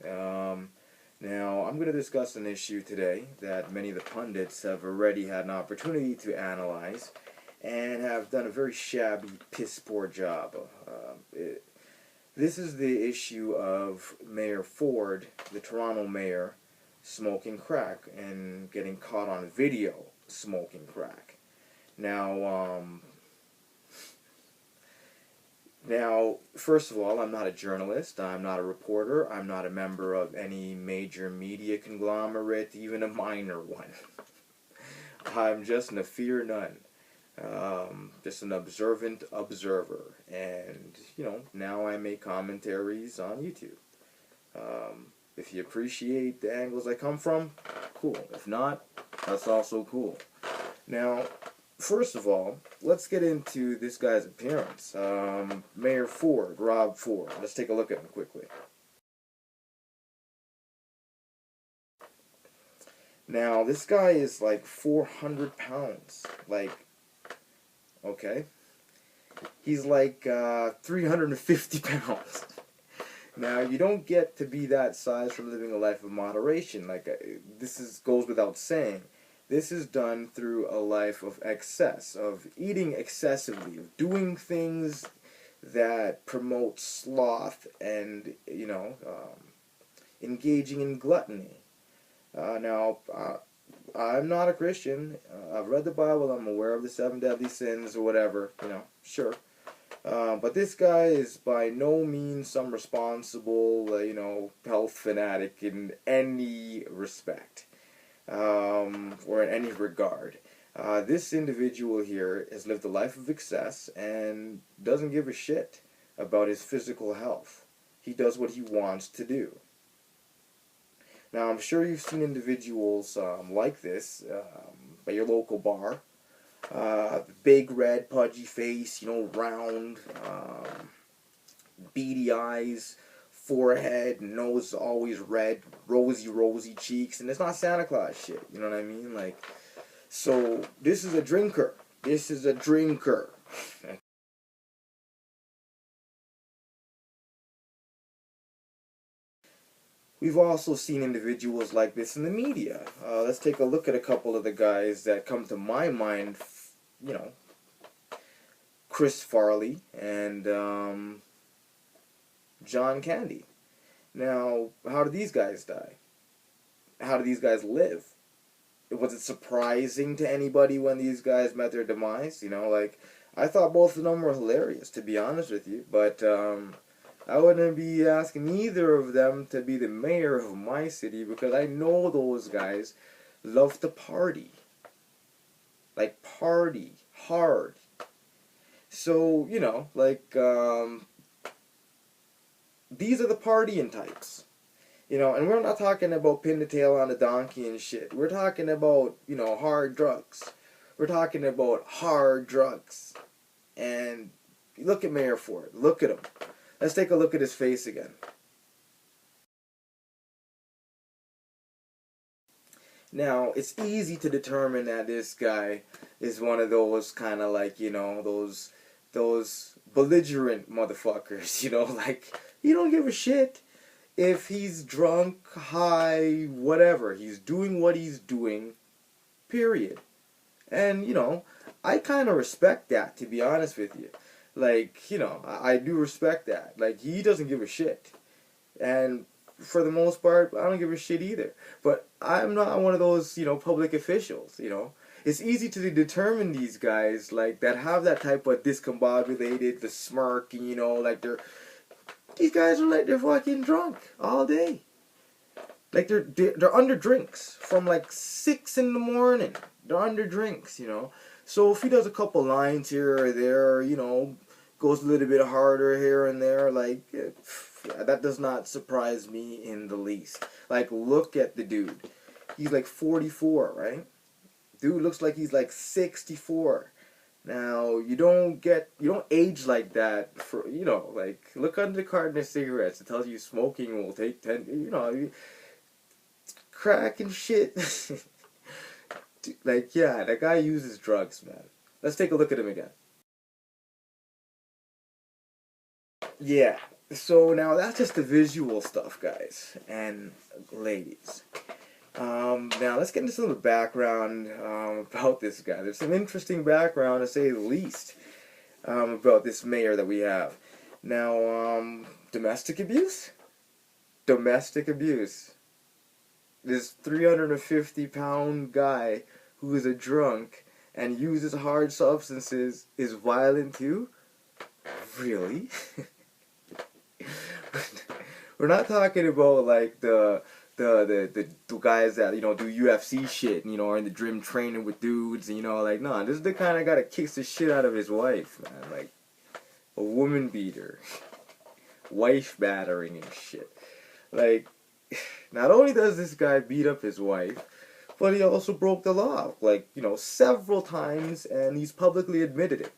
Now, I'm going to discuss an issue today that many of the pundits have already had an opportunity to analyze and have done a very shabby, piss-poor job. This is the issue of Mayor Ford, the Toronto mayor, smoking crack and getting caught on video smoking crack. Now, first of all, I'm not a journalist, I'm not a reporter, I'm not a member of any major media conglomerate, even a minor one. I'm just Nafir Nun, just an observant observer, and, now I make commentaries on YouTube. If you appreciate the angles I come from, cool. If not, that's also cool. Now, first of all, let's get into this guy's appearance. Mayor Ford, Rob Ford. Let's take a look at him quickly. Now, this guy is like 400 pounds. Okay. He's like 350 pounds. Now, you don't get to be that size from living a life of moderation. Goes without saying. This is done through a life of excess, of eating excessively, of doing things that promote sloth and, engaging in gluttony. I'm not a Christian. I've read the Bible. I'm aware of the 7 deadly sins or whatever, sure. But this guy is by no means some responsible, health fanatic in any respect. Or in any regard. This individual here has lived a life of excess and doesn't give a shit about his physical health. He does what he wants to do. Now, I'm sure you've seen individuals like this at your local bar. Big, red, pudgy face, round, beady eyes, forehead, nose always red, rosy cheeks, and it's not Santa Claus shit, you know what I mean? So this is a drinker. This is a drinker. We've also seen individuals like this in the media. Let's take a look at a couple of the guys that come to my mind, Chris Farley and John Candy. Now, how do these guys die? How do these guys live? Was it surprising to anybody when these guys met their demise? I thought both of them were hilarious, to be honest with you. But I wouldn't be asking either of them to be the mayor of my city because I know those guys love to party. Party hard. So, these are the partying types. And we're not talking about pin the tail on a donkey and shit. We're talking about, hard drugs. We're talking about hard drugs. And look at Mayor Ford. Look at him. Let's take a look at his face again. Now, it's easy to determine that this guy is one of those kind of those belligerent motherfuckers, you don't give a shit if he's drunk, high, whatever. He's doing what he's doing, period. And, I kind of respect that, to be honest with you. I do respect that. He doesn't give a shit. And for the most part, I don't give a shit either. But I'm not one of those, public officials, It's easy to determine these guys, that have that type of discombobulated, the smirk, and, these guys are they're fucking drunk all day. They're under drinks from 6 in the morning. They're under drinks, So if he does a couple lines here or there, goes a little bit harder here and there, that does not surprise me in the least. Look at the dude. He's 44, right? Dude looks like he's 64. Now, you don't age like that for, look under the carton of cigarettes. It tells you smoking will take 10, crack and shit. Yeah, that guy uses drugs, man. Let's take a look at him again. Yeah, So now that's just the visual stuff, guys and ladies. Now let's get into some of the background about this guy. There's some interesting background, to say the least, about this mayor that we have. Now, domestic abuse? Domestic abuse. This 350-pound guy who is a drunk and uses hard substances is violent too? Really? We're not talking about like the guys that, you know, do UFC shit, you know, are in the gym training with dudes, and, you know, like, nah, this is the kind of guy that kicks the shit out of his wife, man. Like, a woman beater. Wife battering and shit. Like, not only does this guy beat up his wife, but he also broke the law, like, you know, several times, and he's publicly admitted it.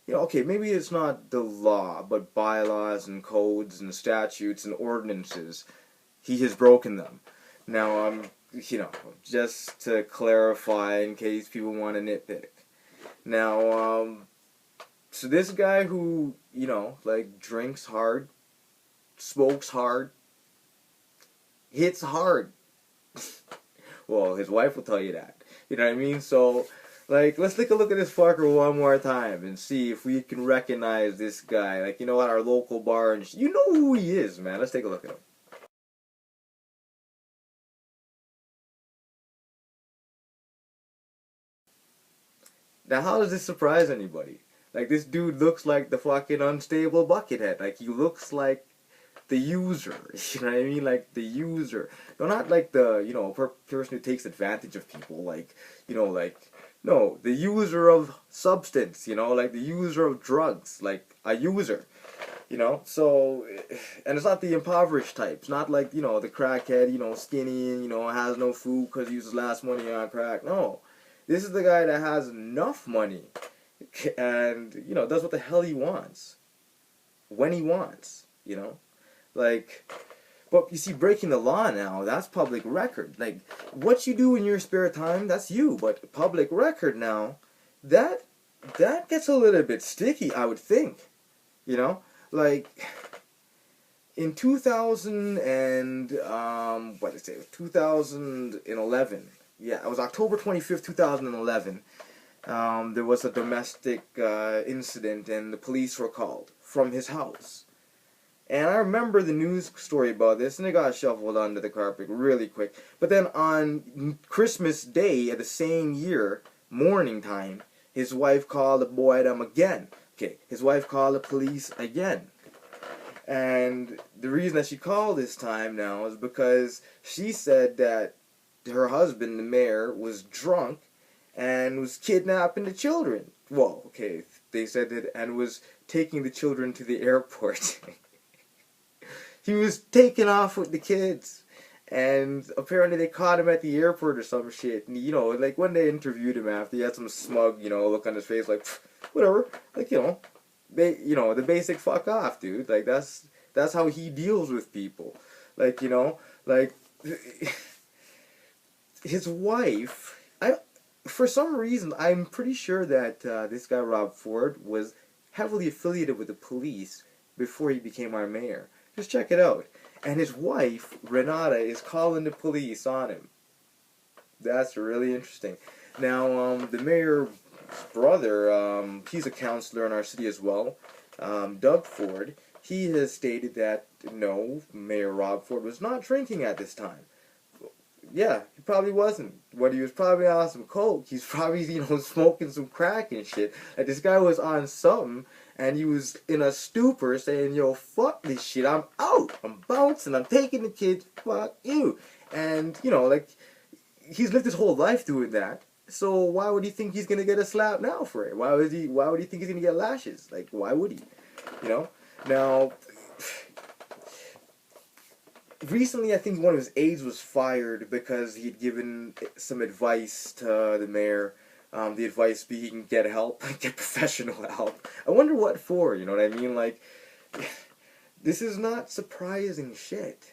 You know, okay, maybe it's not the law, but bylaws and codes and statutes and ordinances, he has broken them. Now, you know, just to clarify in case people want to nitpick. Now, so this guy who, you know, like, drinks hard, smokes hard, hits hard. Well, his wife will tell you that. You know what I mean? So, like, let's take a look at this fucker one more time and see if we can recognize this guy. Like, you know, at our local bar, and you know who he is, man. Let's take a look at him. Now, how does this surprise anybody? Like, this dude looks like the fucking unstable buckethead. Like, he looks like the user. You know what I mean? Like, the user. No, not like the, you know, person who takes advantage of people. Like, you know, like, no, the user of substance, you know, like the user of drugs. Like, a user. You know? So, and it's not the impoverished type. It's not like, you know, the crackhead, you know, skinny and, you know, has no food because he uses last money on crack. No. This is the guy that has enough money and, you know, does what the hell he wants. When he wants, you know? Like, but you see, breaking the law now, that's public record. Like, what you do in your spare time, that's you. But public record now, that gets a little bit sticky, I would think. You know? Like, in 2000 and, what did I say? 2011. Yeah, it was October 25th, 2011. There was a domestic incident, and the police were called from his house. And I remember the news story about this, and it got shuffled under the carpet really quick. But then on Christmas Day of the same year, morning time, his wife called the boy them again. Okay, his wife called the police again. And the reason that she called this time now is because she said that her husband, the mayor, was drunk and was kidnapping the children. Well, okay, they said that, and was taking the children to the airport. He was taking off with the kids, and apparently they caught him at the airport or some shit. And, you know, like, when they interviewed him after, he had some smug, you know, look on his face, like, whatever. Like, you know, the basic fuck off, dude. Like, that's how he deals with people. Like, you know, like, his wife, for some reason, I'm pretty sure that this guy, Rob Ford, was heavily affiliated with the police before he became our mayor. Just check it out. And his wife, Renata, is calling the police on him. That's really interesting. Now, the mayor's brother, he's a counselor in our city as well, Doug Ford, he has stated that, no, Mayor Rob Ford was not drinking at this time. Yeah, he probably wasn't. What he was probably on some coke. He's probably, you know, smoking some crack and shit. Like, this guy was on something, and he was in a stupor saying, yo, fuck this shit, I'm out, I'm bouncing, I'm taking the kids, fuck you. And, you know, like, he's lived his whole life doing that, so why would he think he's gonna get a slap now for it? Why would he think he's gonna get lashes? Like, why would he? You know? Now, recently, I think one of his aides was fired because he'd given some advice to the mayor. The advice being, get help, get professional help. I wonder what for, you know what I mean? Like, this is not surprising shit.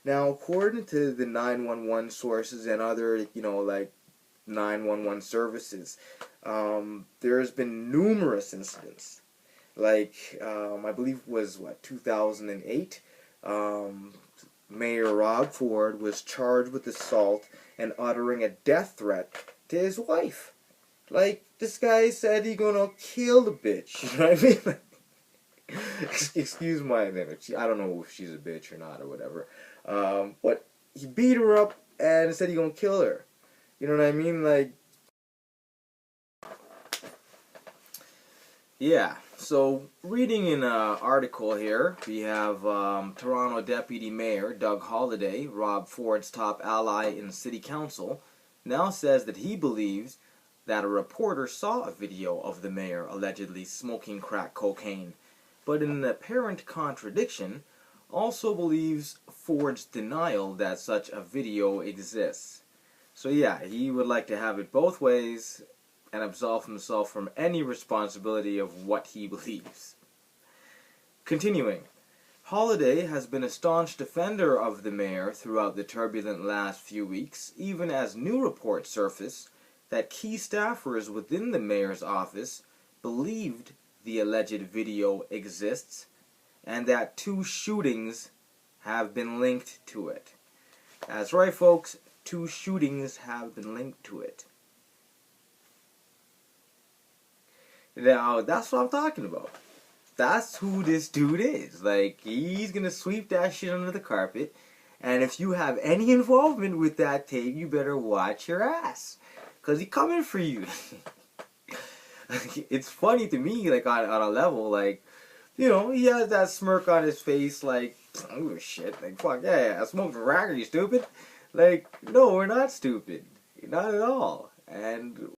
Now, according to the 911 sources and other, you know, like, 911 services, there has been numerous incidents Like, I believe it was, 2008? Mayor Rob Ford was charged with assault and uttering a death threat to his wife. Like, this guy said he gonna kill the bitch. You know what I mean? Excuse my image. I don't know if she's a bitch or not or whatever. But he beat her up and said he gonna kill her. You know what I mean? Like, yeah. So, reading an article here, we have Toronto Deputy Mayor Doug Holliday, Rob Ford's top ally in City Council, now says that he believes that a reporter saw a video of the mayor allegedly smoking crack cocaine, but in an apparent contradiction, also believes Ford's denial that such a video exists. So yeah, he would like to have it both ways and absolve himself from any responsibility of what he believes. Continuing, Holliday has been a staunch defender of the mayor throughout the turbulent last few weeks, even as new reports surface that key staffers within the mayor's office believed the alleged video exists and that 2 shootings have been linked to it. That's right, folks, 2 shootings have been linked to it. Now, that's what I'm talking about. That's who this dude is. Like, he's gonna sweep that shit under the carpet, and if you have any involvement with that tape, you better watch your ass, because he's coming for you. It's funny to me, like, on a level, like, you know, he has that smirk on his face, like, oh shit, like, fuck, yeah, smoking crack, are you stupid? Like, no, we're not stupid. Not at all. And